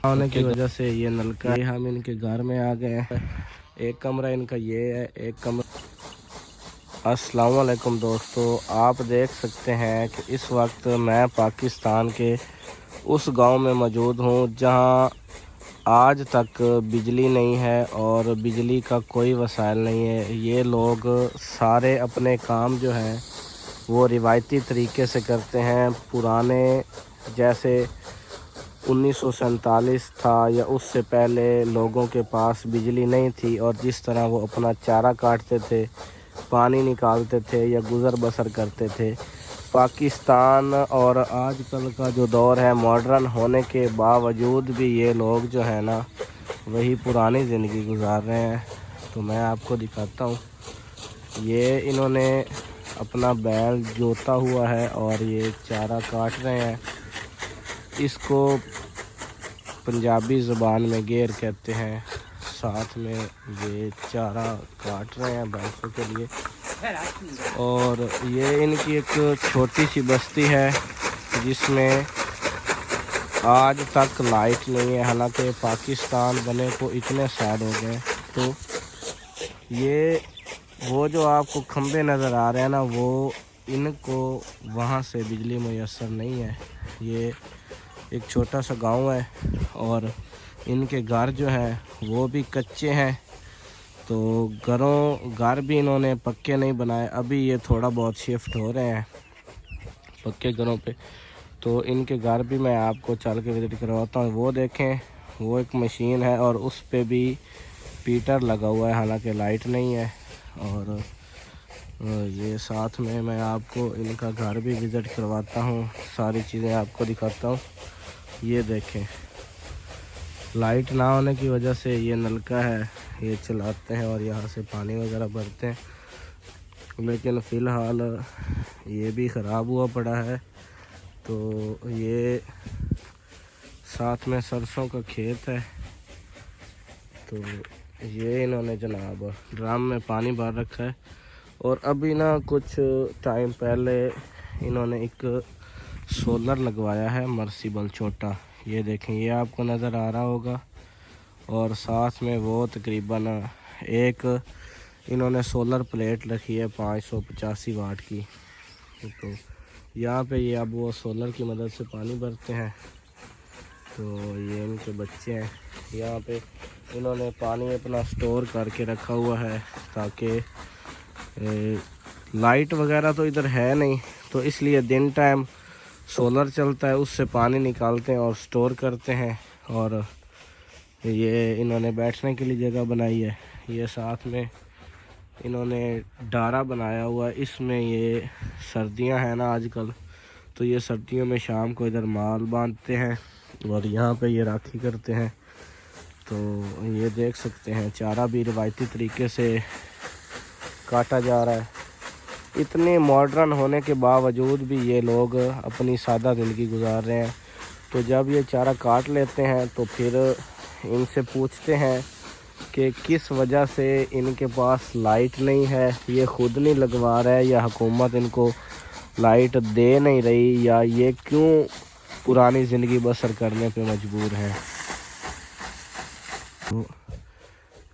होने की वजह से ये नलका ये हम इनके घर में आ गए हैं। एक कमरा इनका ये है, एक कमरा। अस्सलाम वालेकुम दोस्तों, आप देख सकते हैं कि इस वक्त मैं पाकिस्तान के उस गांव में मौजूद हूं जहां आज तक बिजली नहीं है और बिजली का कोई वसाइल नहीं है। ये लोग सारे अपने काम जो हैं वो रिवायती तरीके से करते हैं। पुराने जैसे 1947 था या उससे पहले लोगों के पास बिजली नहीं थी और जिस तरह वो अपना चारा काटते थे, पानी निकालते थे या गुज़र बसर करते थे। पाकिस्तान और आजकल का जो दौर है मॉडर्न होने के बावजूद भी ये लोग जो है ना वही पुरानी ज़िंदगी गुजार रहे हैं। तो मैं आपको दिखाता हूँ, ये इन्होंने अपना बैल जोता हुआ है और ये चारा काट रहे हैं। इसको पंजाबी ज़बान में गेर कहते हैं। साथ में ये चारा काट रहे हैं भैंसों के लिए। और ये इनकी एक छोटी सी बस्ती है जिसमें आज तक लाइट नहीं है। हालांकि पाकिस्तान बने को इतने साल हो गए। तो ये वो जो आपको खंबे नज़र आ रहे हैं ना, वो इनको वहाँ से बिजली मुयस्सर नहीं है। ये एक छोटा सा गांव है और इनके घर जो हैं वो भी कच्चे हैं। तो घर भी इन्होंने पक्के नहीं बनाए। अभी ये थोड़ा बहुत शिफ्ट हो रहे हैं पक्के घरों पे। तो इनके घर भी मैं आपको चल के विज़िट करवाता हूँ। वो देखें, वो एक मशीन है और उस पे भी हीटर लगा हुआ है, हालांकि लाइट नहीं है। और ये साथ में मैं आपको इनका घर भी विज़िट करवाता हूँ, सारी चीज़ें आपको दिखाता हूँ। ये देखें, लाइट ना होने की वजह से ये नलका है ये चलाते हैं और यहाँ से पानी वगैरह भरते हैं। लेकिन फ़िलहाल ये भी ख़राब हुआ पड़ा है। तो ये साथ में सरसों का खेत है। तो ये इन्होंने जनाब ड्रम में पानी भर रखा है। और अभी ना कुछ टाइम पहले इन्होंने एक सोलर लगवाया है, मर्सिबल छोटा। ये देखें, ये आपको नज़र आ रहा होगा। और साथ में वो तकरीबन एक इन्होंने सोलर प्लेट रखी है 585 वाट की। तो यहाँ पे ये अब वो सोलर की मदद से पानी भरते हैं। तो ये इनके बच्चे हैं। यहाँ पे इन्होंने पानी अपना स्टोर करके रखा हुआ है ताकि लाइट वगैरह तो इधर है नहीं, तो इसलिए दिन टाइम सोलर चलता है, उससे पानी निकालते हैं और स्टोर करते हैं। और ये इन्होंने बैठने के लिए जगह बनाई है। ये साथ में इन्होंने डारा बनाया हुआ है। इसमें ये सर्दियां हैं ना आजकल, तो ये सर्दियों में शाम को इधर माल बांधते हैं और यहाँ पे ये राखी करते हैं। तो ये देख सकते हैं, चारा भी रिवायती तरीके से काटा जा रहा है। इतने मॉडर्न होने के बावजूद भी ये लोग अपनी सादा ज़िंदगी गुजार रहे हैं। तो जब ये चारा काट लेते हैं तो फिर इनसे पूछते हैं कि किस वजह से इनके पास लाइट नहीं है। ये ख़ुद नहीं लगवा रहा है या हुकूमत इनको लाइट दे नहीं रही, या ये क्यों पुरानी ज़िंदगी बसर करने पे मजबूर हैं। तो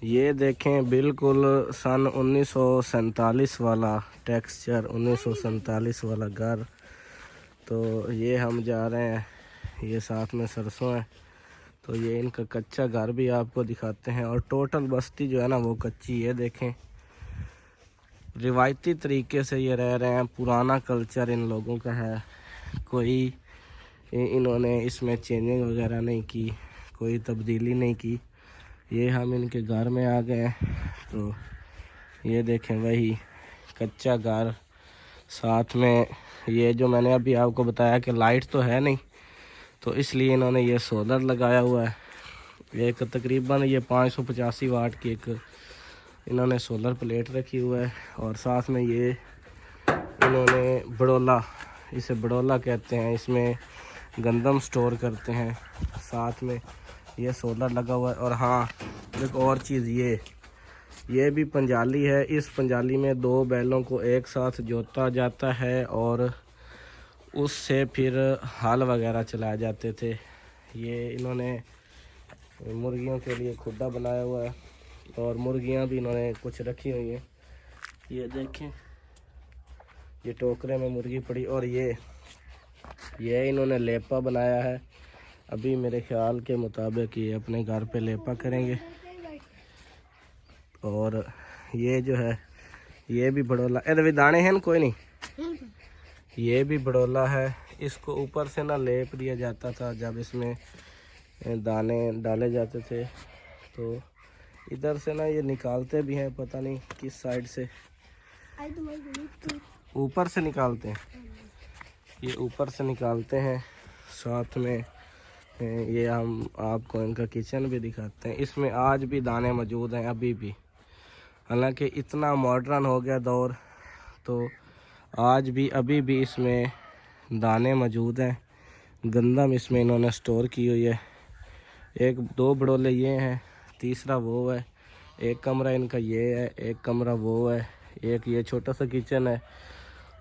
ये देखें, बिल्कुल सन 1947 वाला टेक्सचर, 1947 वाला घर। तो ये हम जा रहे हैं, ये साथ में सरसों है। तो ये इनका कच्चा घर भी आपको दिखाते हैं। और टोटल बस्ती जो है ना वो कच्ची। ये देखें, रिवायती तरीके से ये रह रहे हैं। पुराना कल्चर इन लोगों का है, कोई इन्होंने इसमें चेंजिंग वगैरह नहीं की, कोई तब्दीली नहीं की। ये हम इनके घर में आ गए। तो ये देखें, वही कच्चा घर। साथ में ये जो मैंने अभी आपको बताया कि लाइट तो है नहीं, तो इसलिए इन्होंने ये सोलर लगाया हुआ है। एक तकरीबन ये 585 वाट की एक इन्होंने सोलर प्लेट रखी हुआ है। और साथ में ये इन्होंने बड़ोला, इसे बड़ोला कहते हैं, इसमें गंदम स्टोर करते हैं। साथ में ये सोलर लगा हुआ है। और हाँ, एक और चीज़, ये भी पंजाली है। इस पंजाली में 2 बैलों को एक साथ जोता जाता है और उससे फिर हल वगैरह चलाए जाते थे। ये इन्होंने मुर्गियों के लिए खुड्डा बनाया हुआ है और मुर्गियां भी इन्होंने कुछ रखी हुई हैं। ये देखें, ये टोकरे में मुर्गी पड़ी और ये इन्होंने लेपा बनाया है। अभी मेरे ख्याल के मुताबिक ये अपने घर पे लेपा करेंगे। और ये जो है ये भी बड़ोला, अरे दाने हैं कोई नहीं, ये भी बड़ोला है। इसको ऊपर से ना लेप दिया जाता था जब इसमें दाने डाले जाते थे, तो इधर से ना ये निकालते भी हैं, पता नहीं किस साइड से, ऊपर से निकालते हैं, ये ऊपर से निकालते हैं। साथ में ये हम आपको इनका किचन भी दिखाते हैं। इसमें आज भी दाने मौजूद हैं अभी भी, हालांकि इतना मॉडर्न हो गया दौर, तो आज भी अभी भी इसमें दाने मौजूद हैं। गंदम इसमें इन्होंने स्टोर की हुई है। एक दो बड़ोले ये हैं, तीसरा वो है, एक कमरा इनका ये है, एक कमरा वो है, एक ये छोटा सा किचन है,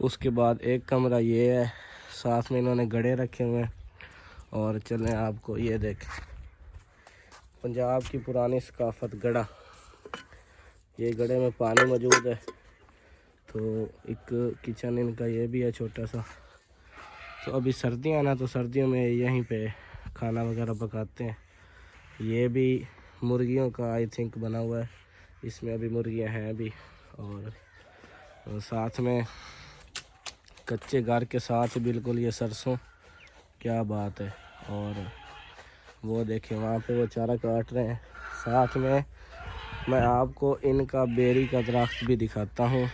उसके बाद एक कमरा ये है, साथ में इन्होंने गड़े रखे हुए हैं। और चलें आपको ये देखें, पंजाब की पुरानी सकाफत गड़ा, ये गड़े में पानी मौजूद है। तो एक किचन इनका ये भी है छोटा सा। तो अभी सर्दियाँ ना, तो सर्दियों में यहीं पे खाना वगैरह पकाते हैं। ये भी मुर्गियों का आई थिंक बना हुआ है, इसमें अभी मुर्गियां हैं अभी। और साथ में कच्चे घर के साथ बिल्कुल ये सरसों, क्या बात है। और वो देखें वहाँ पे वो चारा काट रहे हैं। साथ में मैं आपको इनका बेरी का दरख्त भी दिखाता हूँ,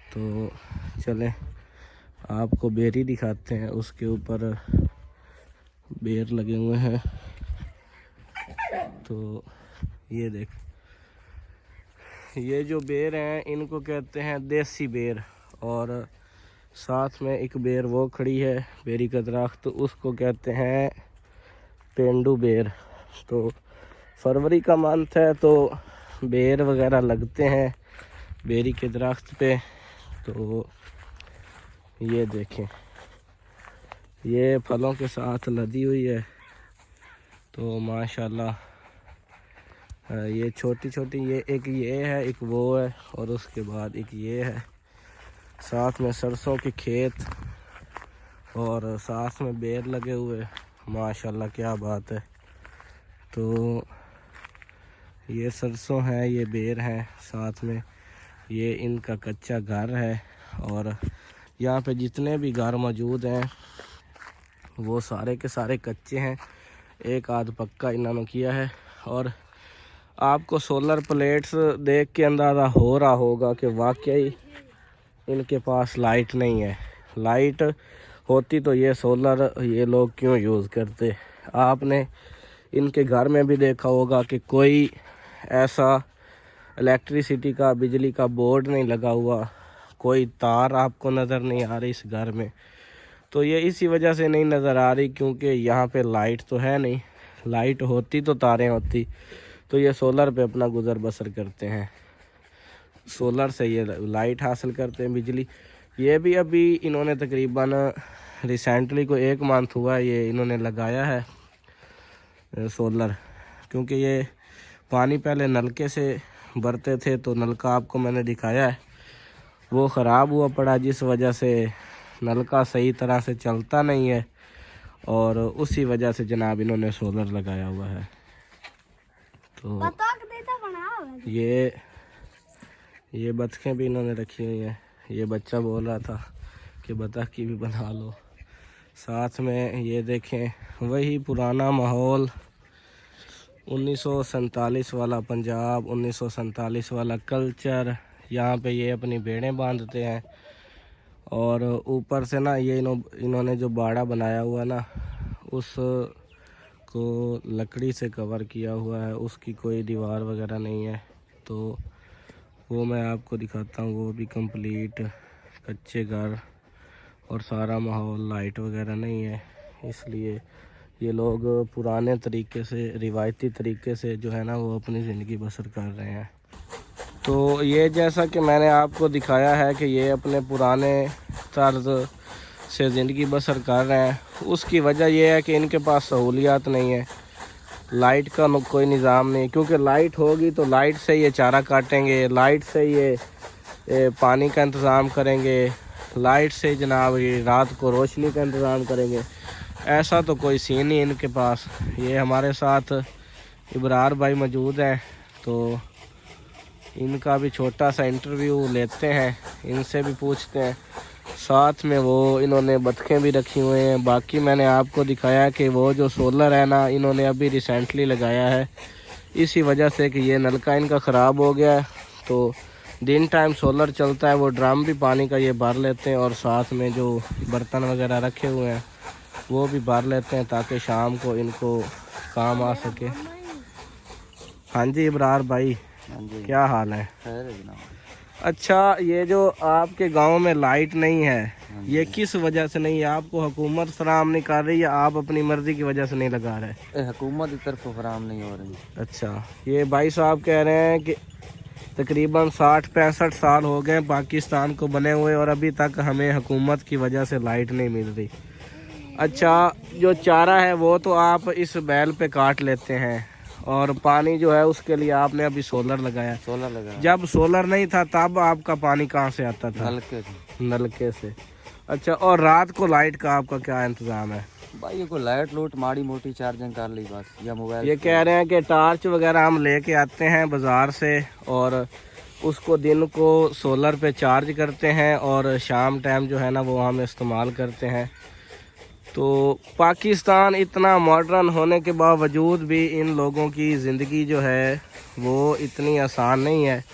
तो चलें आपको बेरी दिखाते हैं। उसके ऊपर बेर लगे हुए हैं। तो ये देख, ये जो बेर हैं इनको कहते हैं देसी बेर। और साथ में एक बेर वो खड़ी है बेरी का दरख्त, उसको कहते हैं पेंडू बेर। तो फरवरी का मंथ है तो बेर वगैरह लगते हैं बेरी के दरख्त पे। तो ये देखें, ये फलों के साथ लदी हुई है। तो माशाल्लाह ये छोटी छोटी, ये एक ये है, एक वो है, और उसके बाद एक ये है। साथ में सरसों के खेत और साथ में बेर लगे हुए, माशाल्लाह क्या बात है। तो ये सरसों है, ये बेर है, साथ में ये इनका कच्चा घर है। और यहाँ पे जितने भी घर मौजूद हैं वो सारे के सारे कच्चे हैं, एक आध पक्का इन्होंने किया है। और आपको सोलर प्लेट्स देख के अंदाज़ा हो रहा होगा कि वाकई इनके पास लाइट नहीं है। लाइट होती तो ये सोलर ये लोग क्यों यूज़ करते। आपने इनके घर में भी देखा होगा कि कोई ऐसा इलेक्ट्रिसिटी का, बिजली का बोर्ड नहीं लगा हुआ, कोई तार आपको नज़र नहीं आ रही इस घर में। तो ये इसी वजह से नहीं नज़र आ रही क्योंकि यहाँ पे लाइट तो है नहीं। लाइट होती तो तारें होती, तो ये सोलर पे अपना गुज़र बसर करते हैं, सोलर से ये लाइट हासिल करते हैं, बिजली। ये भी अभी इन्होंने तकरीबन रिसेंटली को 1 मंथ हुआ ये इन्होंने लगाया है सोलर। क्योंकि ये पानी पहले नलके से भरते थे, तो नलका आपको मैंने दिखाया है वो ख़राब हुआ पड़ा, जिस वजह से नलका सही तरह से चलता नहीं है, और उसी वजह से जनाब इन्होंने सोलर लगाया हुआ है। तो ये बतखें भी इन्होंने रखी हुई हैं। ये बच्चा बोल रहा था कि बतख की भी बना लो। साथ में ये देखें वही पुराना माहौल, 1947 वाला पंजाब, 1947 वाला कल्चर। यहाँ पे ये अपनी भेड़ें बांधते हैं। और ऊपर से ना ये इन्होंने जो बाड़ा बनाया हुआ ना, उस को लकड़ी से कवर किया हुआ है, उसकी कोई दीवार वगैरह नहीं है। तो वो मैं आपको दिखाता हूँ, वो भी कंप्लीट कच्चे घर और सारा माहौल, लाइट वगैरह नहीं है। इसलिए ये लोग पुराने तरीके से, रिवायती तरीके से जो है ना वो अपनी ज़िंदगी बसर कर रहे हैं। तो ये जैसा कि मैंने आपको दिखाया है कि ये अपने पुराने तर्ज से ज़िंदगी बसर कर रहे हैं, उसकी वजह यह है कि इनके पास सहूलियात नहीं है। लाइट का कोई निज़ाम नहीं, क्योंकि लाइट होगी तो लाइट से ये चारा काटेंगे, लाइट से ये पानी का इंतज़ाम करेंगे, लाइट से जनाब ये रात को रोशनी का इंतज़ाम करेंगे। ऐसा तो कोई सीन नहीं इनके पास। ये हमारे साथ इब्रार भाई मौजूद हैं, तो इनका भी छोटा सा इंटरव्यू लेते हैं, इनसे भी पूछते हैं। साथ में वो इन्होंने बतखें भी रखी हुए हैं। बाकी मैंने आपको दिखाया कि वो जो सोलर है ना, इन्होंने अभी रिसेंटली लगाया है, इसी वजह से कि ये नलका इनका ख़राब हो गया है। तो दिन टाइम सोलर चलता है, वो ड्रम भी पानी का ये भर लेते हैं और साथ में जो बर्तन वगैरह रखे हुए हैं वो भी भर लेते हैं ताकि शाम को इनको काम आ सके। हाँ जी इब्रार भाई, क्या हाल है? अच्छा, ये जो आपके गांव में लाइट नहीं है, ये किस वजह से नहीं है? आपको हुकूमत फराम नहीं कर रही या आप अपनी मर्जी की वजह से नहीं लगा रहे? हुकूमत की तरफ फराम नहीं हो रही। अच्छा, ये भाई साहब कह रहे हैं कि तकरीबन 60-65 साल हो गए पाकिस्तान को बने हुए और अभी तक हमें हुकूमत की वजह से लाइट नहीं मिल रही। अच्छा, जो चारा है वो तो आप इस बैल पे काट लेते हैं और पानी जो है उसके लिए आपने अभी सोलर लगाया। सोलर लगाया। जब सोलर नहीं था तब आपका पानी कहाँ से आता था? नलके से। अच्छा, और रात को लाइट का आपका क्या इंतजाम है? भाई को लाइट लूट माड़ी मोटी चार्जिंग कर ली बस, या मोबाइल। ये कह रहे हैं कि टार्च वगैरह हम लेके आते हैं बाज़ार से और उसको दिन को सोलर पे चार्ज करते हैं और शाम टाइम जो है ना वो हम इस्तेमाल करते हैं। तो पाकिस्तान इतना मॉडर्न होने के बावजूद भी इन लोगों की ज़िंदगी जो है वो इतनी आसान नहीं है।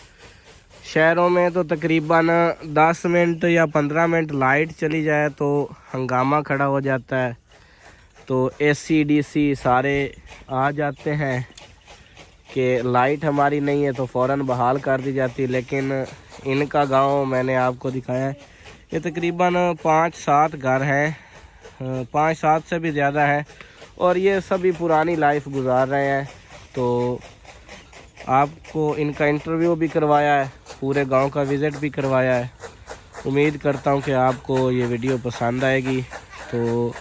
शहरों में तो तकरीबन 10 मिनट या 15 मिनट लाइट चली जाए तो हंगामा खड़ा हो जाता है, तो एसी डीसी सारे आ जाते हैं कि लाइट हमारी नहीं है तो फ़ौरन बहाल कर दी जाती है। लेकिन इनका गांव मैंने आपको दिखाया है, ये तकरीबन 5-7 घर हैं, 5-7 से भी ज़्यादा है और ये सभी पुरानी लाइफ गुजार रहे हैं। तो आपको इनका इंटरव्यू भी करवाया है, पूरे गांव का विज़िट भी करवाया है। उम्मीद करता हूं कि आपको ये वीडियो पसंद आएगी। तो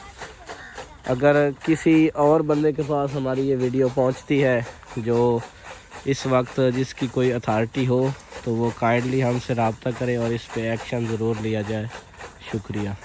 अगर किसी और बंदे के पास हमारी ये वीडियो पहुंचती है जो इस वक्त जिसकी कोई अथॉरिटी हो तो वो काइंडली हमसे रब्ता करे और इस पे एक्शन ज़रूर लिया जाए। शुक्रिया।